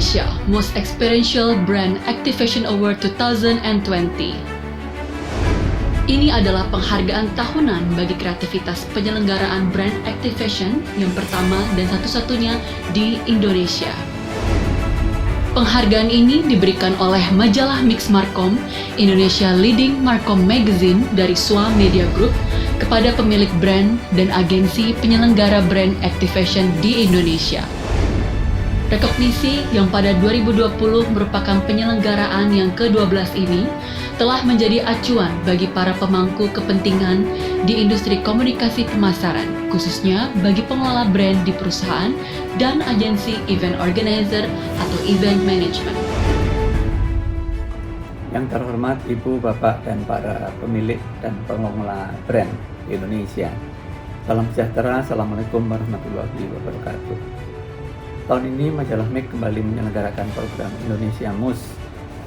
Indonesia Most Experiential Brand Activation Award 2020. Ini adalah penghargaan tahunan bagi kreativitas penyelenggaraan brand activation yang pertama dan satu-satunya di Indonesia. Penghargaan ini diberikan oleh majalah Mix Markom, Indonesia Leading Markom Magazine dari SWA Media Group kepada pemilik brand dan agensi penyelenggara brand activation di Indonesia. Rekognisi yang pada 2020 merupakan penyelenggaraan yang ke-12 ini telah menjadi acuan bagi para pemangku kepentingan di industri komunikasi pemasaran, khususnya bagi pengelola brand di perusahaan dan agensi event organizer atau event management. Yang terhormat Ibu, Bapak, dan para pemilik dan pengelola brand di Indonesia. Salam sejahtera, Assalamualaikum warahmatullahi wabarakatuh. Tahun ini majalah Mix kembali menyelenggarakan program Indonesia Most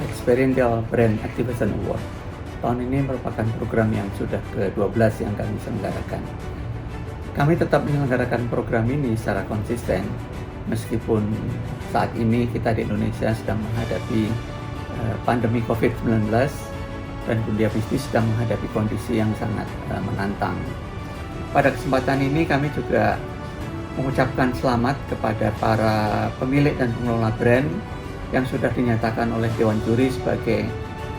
Experiential Brand Activation Award. Tahun ini merupakan program yang sudah ke-12 yang kami selenggarakan. Kami tetap menyelenggarakan program ini secara konsisten, meskipun saat ini kita di Indonesia sedang menghadapi pandemi COVID-19 dan dunia bisnis sedang menghadapi kondisi yang sangat menantang. Pada kesempatan ini kami juga mengucapkan selamat kepada para pemilik dan pengelola brand yang sudah dinyatakan oleh Dewan Juri sebagai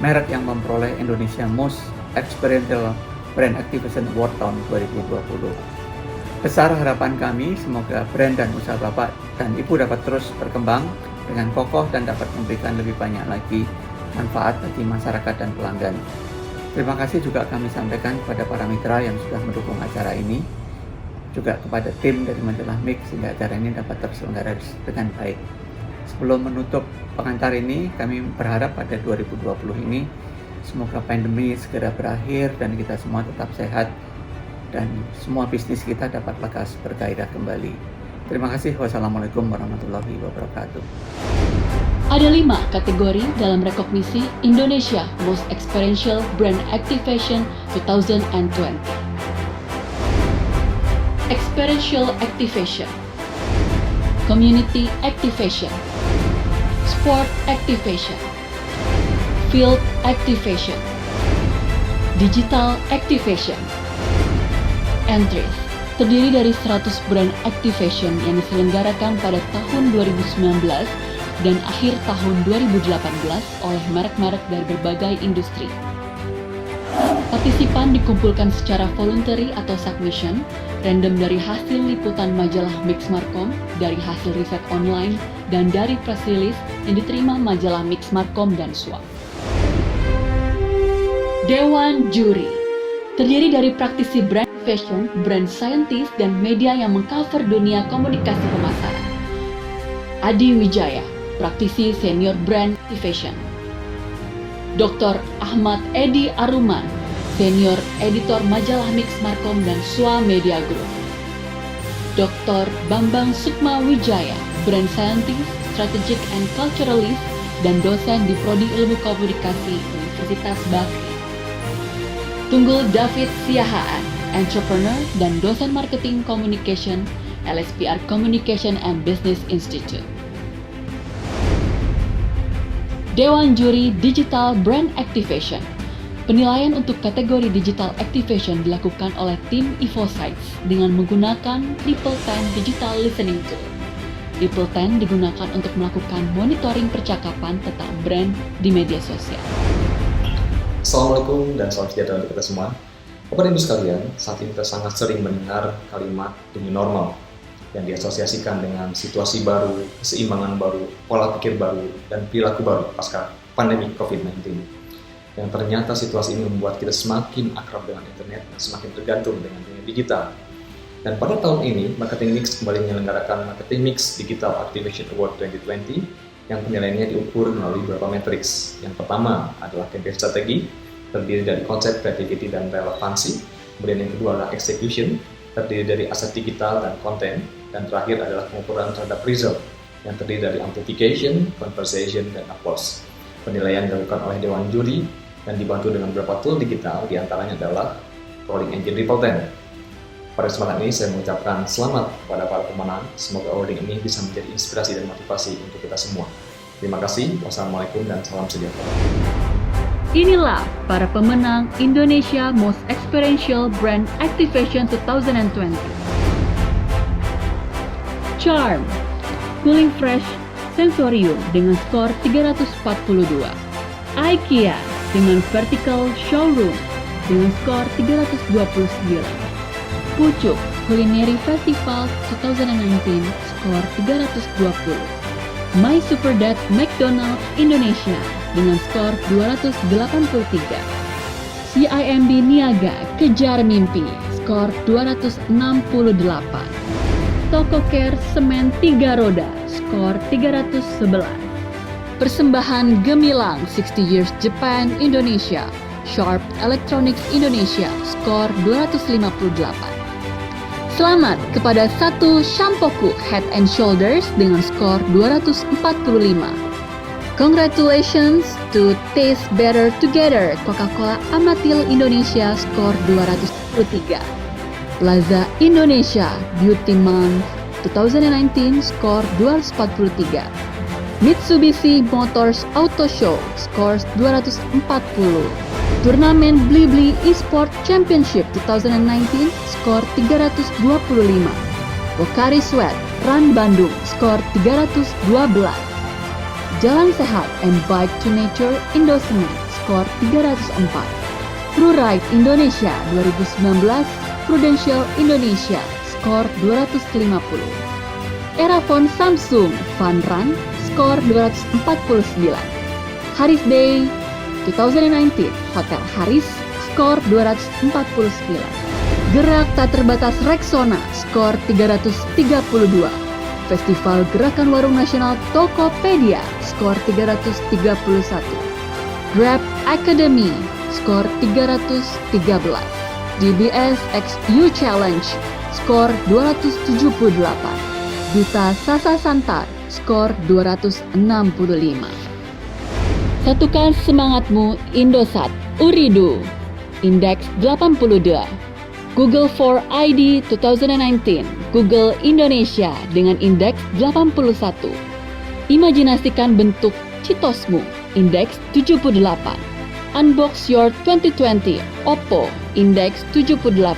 merek yang memperoleh Indonesia Most Experiential Brand Activation Award tahun 2020. Besar harapan kami semoga brand dan usaha Bapak dan Ibu dapat terus berkembang dengan kokoh dan dapat memberikan lebih banyak lagi manfaat bagi masyarakat dan pelanggan. Terima kasih juga kami sampaikan kepada para mitra yang sudah mendukung acara ini, juga kepada tim dari majalah Mix sehingga acara ini dapat terselenggara dengan baik. Sebelum menutup pengantar ini, kami berharap pada 2020 ini semoga pandemi segera berakhir dan kita semua tetap sehat dan semua bisnis kita dapat lekas bergairah kembali. Terima kasih. Wassalamualaikum warahmatullahi wabarakatuh. Ada 5 kategori dalam rekognisi Indonesia Most Experiential Brand Activation 2020. Experiential Activation, Community Activation, Sport Activation, Field Activation, Digital Activation. Entries terdiri dari 100 brand activation yang diselenggarakan pada tahun 2019 dan akhir tahun 2018 oleh merek-merek dari berbagai industri. Partisipan dikumpulkan secara voluntary atau submission, random dari hasil liputan majalah Mix Markom, dari hasil riset online, dan dari press release yang diterima majalah Mix Markom dan SWA. Dewan Juri terdiri dari praktisi brand fashion, brand scientist, dan media yang mengcover dunia komunikasi pemasaran. Adi Wijaya, praktisi senior brand activation. Dr. Ahmad Edi Aruman, senior editor majalah Mix Markom dan SWA Media Group. Dr. Bambang Sukma Wijaya, brand scientist, strategic and culturalist, dan dosen di Prodi Ilmu Komunikasi Universitas Bakri. Tunggul David Siahaan, entrepreneur dan dosen marketing communication, LSPR Communication and Business Institute. Dewan Juri Digital Brand Activation. Penilaian untuk kategori Digital Activation dilakukan oleh tim EvoSites dengan menggunakan Triple Ten Digital Listening Tool. Triple Ten digunakan untuk melakukan monitoring percakapan tentang brand di media sosial. Assalamualaikum dan salam sejahtera untuk kita semua. Bapak Ibu sekalian, saat ini kita sangat sering mendengar kalimat new normal yang diasosiasikan dengan situasi baru, keseimbangan baru, pola pikir baru, dan perilaku baru pasca pandemi COVID-19. Yang ternyata situasi ini membuat kita semakin akrab dengan internet dan semakin tergantung dengan dunia digital. Dan pada tahun ini, Marketing Mix kembali menyelenggarakan Marketing Mix Digital Activation Award 2020 yang penilaiannya diukur melalui beberapa matriks. Yang pertama adalah campaign strategi, terdiri dari konsep, creativity, dan relevansi. Kemudian yang kedua adalah execution, terdiri dari aset digital dan konten. Dan terakhir adalah pengukuran terhadap result, yang terdiri dari amplification, conversation, dan applause. Penilaian dilakukan oleh Dewan Juri dan dibantu dengan beberapa tool digital, diantaranya adalah Rolling Engine Triple Ten. Pada kesempatan ini saya mengucapkan selamat kepada para pemenang. Semoga awarding ini bisa menjadi inspirasi dan motivasi untuk kita semua. Terima kasih. Wassalamualaikum dan salam sejahtera. Inilah para pemenang Indonesia Most Experiential Brand Activation 2020. Charm, Cooling Fresh Sensorium dengan skor 342. IKEA dengan Vertical Showroom dengan skor 329. Pucuk Culinary Festival 2019 skor 320. My Superdad McDonald's Indonesia dengan skor 283. CIMB Niaga Kejar Mimpi skor 268. Toko Care Semen 3 Roda skor 311. Persembahan Gemilang 60 Years Japan Indonesia Sharp Electronics Indonesia skor 258. Selamat kepada satu Shampoku Head and Shoulders dengan skor 245. Congratulations to Taste Better Together Coca-Cola Amatil Indonesia skor 203. Plaza Indonesia Beauty Month 2019 skor 243. Mitsubishi Motors Auto Show skor 240. Turnamen Blibli Esport Championship 2019 skor 325. Pocari Sweat Run Bandung skor 312. Jalan Sehat and Bike to Nature Indosemen skor 304. ProRide Indonesia 2019 Prudential Indonesia skor 250. Erafon Samsung Fun Run skor 249. Haris Day 2019 Hotel Haris skor 249. Gerak Tak Terbatas Rexona skor 332. Festival Gerakan Warung Nasional Tokopedia skor 331. Grab Academy skor 313. DBS X U Challenge skor 278. Duta Sasa Santar skor 265. Satukan semangatmu Indosat Uridu Indeks 82. Google for ID 2019 Google Indonesia dengan indeks 81. Imajinasikan bentuk citosmu indeks 78. Unbox Your 2020 Oppo indeks 78.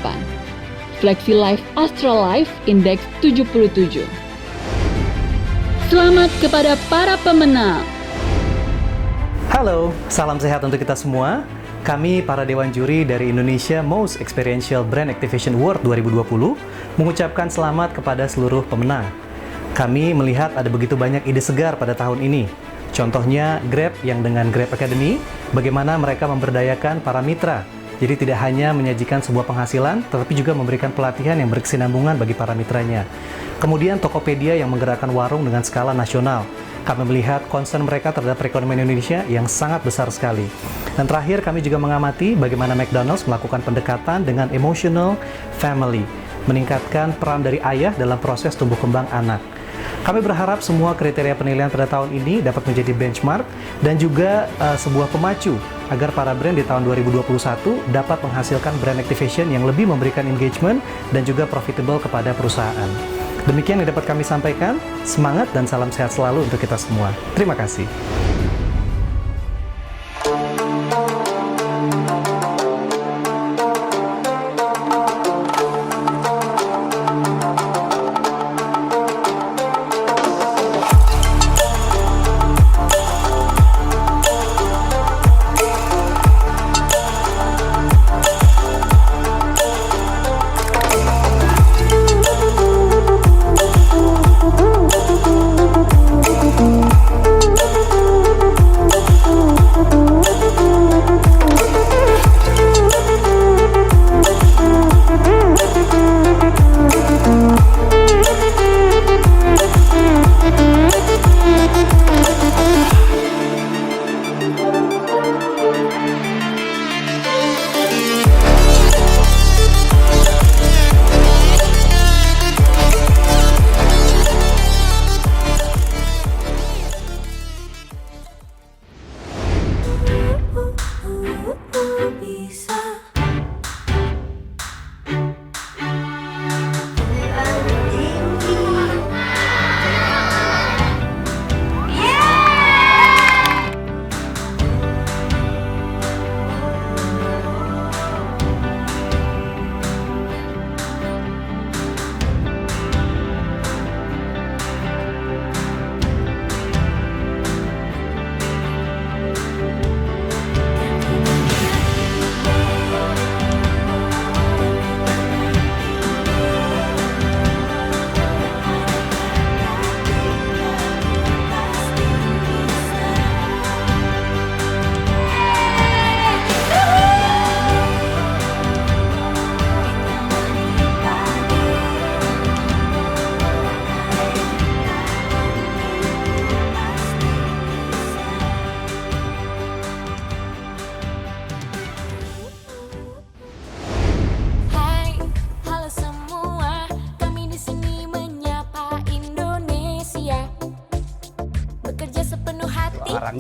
Flexi Life Astra Life indeks 77. Selamat kepada para pemenang. Halo, salam sehat untuk kita semua. Kami, para Dewan Juri dari Indonesia Most Experiential Brand Activation Award 2020, mengucapkan selamat kepada seluruh pemenang. Kami melihat ada begitu banyak ide segar pada tahun ini. Contohnya Grab yang dengan Grab Academy, bagaimana mereka memberdayakan para mitra. Jadi tidak hanya menyajikan sebuah penghasilan, tetapi juga memberikan pelatihan yang berkesinambungan bagi para mitranya. Kemudian Tokopedia yang menggerakkan warung dengan skala nasional. Kami melihat concern mereka terhadap perekonomian Indonesia yang sangat besar sekali. Dan terakhir, kami juga mengamati bagaimana McDonald's melakukan pendekatan dengan emotional family, meningkatkan peran dari ayah dalam proses tumbuh kembang anak. Kami berharap semua kriteria penilaian pada tahun ini dapat menjadi benchmark dan juga sebuah pemacu agar para brand di tahun 2021 dapat menghasilkan brand activation yang lebih memberikan engagement dan juga profitable kepada perusahaan. Demikian yang dapat kami sampaikan. Semangat dan salam sehat selalu untuk kita semua. Terima kasih.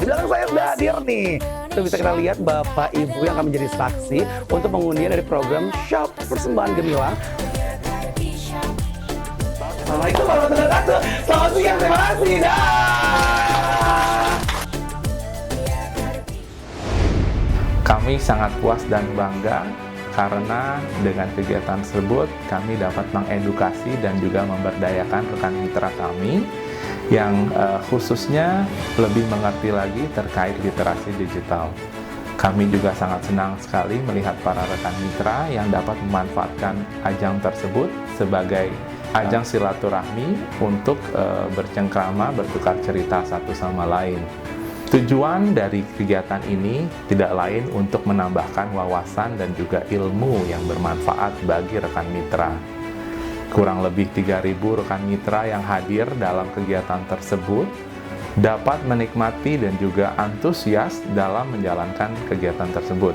belakang saya sudah hadir nih. Itu bisa kita lihat Bapak Ibu yang akan menjadi saksi untuk pengundian dari program Shop Persembahan Gemilang. Assalamualaikum warahmatullahi wabarakatuh. Selamat siang, terima kasih. Kami sangat puas dan bangga karena dengan kegiatan tersebut kami dapat mengedukasi dan juga memberdayakan rekan mitra kami yang khususnya lebih mengerti lagi terkait literasi digital. Kami juga sangat senang sekali melihat para rekan mitra yang dapat memanfaatkan ajang tersebut sebagai ajang silaturahmi untuk bercengkrama, bertukar cerita satu sama lain. Tujuan dari kegiatan ini tidak lain untuk menambahkan wawasan dan juga ilmu yang bermanfaat bagi rekan mitra. Kurang lebih 3.000 rekan mitra yang hadir dalam kegiatan tersebut dapat menikmati dan juga antusias dalam menjalankan kegiatan tersebut.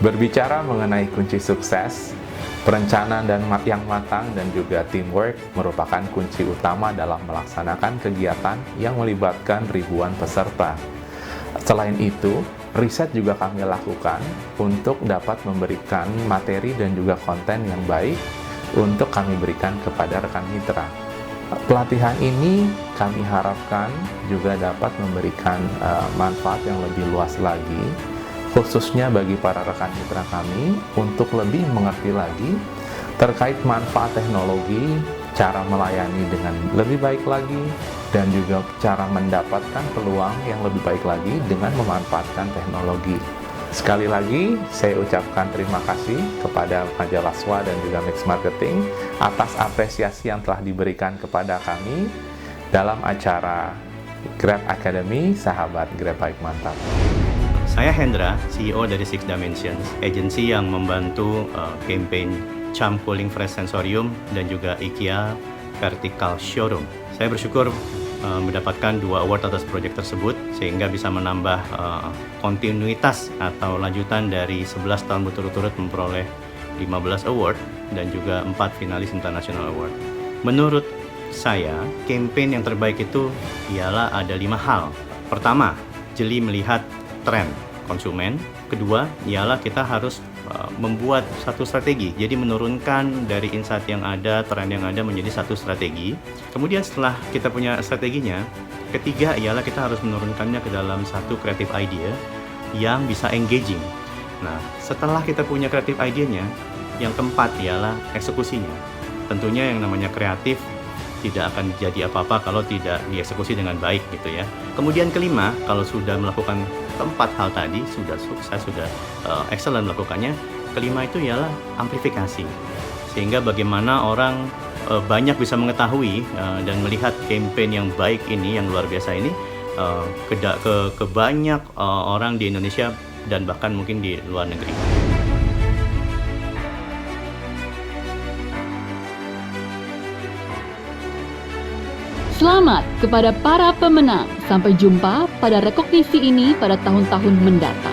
Berbicara mengenai kunci sukses, perencanaan yang matang dan juga teamwork merupakan kunci utama dalam melaksanakan kegiatan yang melibatkan ribuan peserta. Selain itu, riset juga kami lakukan untuk dapat memberikan materi dan juga konten yang baik untuk kami berikan kepada rekan mitra. Pelatihan ini kami harapkan juga dapat memberikan manfaat yang lebih luas lagi, khususnya bagi para rekan mitra kami untuk lebih mengerti lagi terkait manfaat teknologi, cara melayani dengan lebih baik lagi, dan juga cara mendapatkan peluang yang lebih baik lagi dengan memanfaatkan teknologi. Sekali lagi, saya ucapkan terima kasih kepada majalah SWA dan juga Mix Marketing atas apresiasi yang telah diberikan kepada kami dalam acara Grab Academy, Sahabat Grab Baik Mantap. Saya Hendra, CEO dari Six Dimensions, agensi yang membantu campaign Charm Cooling Fresh Sensorium dan juga IKEA Vertical Showroom. Saya bersyukur mendapatkan 2 award atas proyek tersebut sehingga bisa menambah kontinuitas atau lanjutan dari 11 tahun berturut-turut memperoleh 15 award dan juga 4 finalis international award. Menurut saya, campaign yang terbaik itu ialah ada 5 hal. Pertama, jeli melihat tren konsumen. Kedua, ialah kita harus membuat satu strategi, jadi menurunkan dari insight yang ada, tren yang ada menjadi satu strategi. Kemudian setelah kita punya strateginya, ketiga ialah kita harus menurunkannya ke dalam satu creative idea yang bisa engaging. Nah, setelah kita punya creative idenya, yang keempat ialah eksekusinya. Tentunya yang namanya kreatif tidak akan jadi apa-apa kalau tidak dieksekusi dengan baik gitu ya. Kemudian kelima, kalau sudah melakukan keempat hal tadi, sudah sukses, sudah excellent melakukannya, kelima itu ialah amplifikasi. Sehingga bagaimana orang banyak bisa mengetahui dan melihat campaign yang baik ini, yang luar biasa ini, ke banyak orang di Indonesia dan bahkan mungkin di luar negeri. Selamat kepada para pemenang. Sampai jumpa pada rekognisi ini pada tahun-tahun mendatang.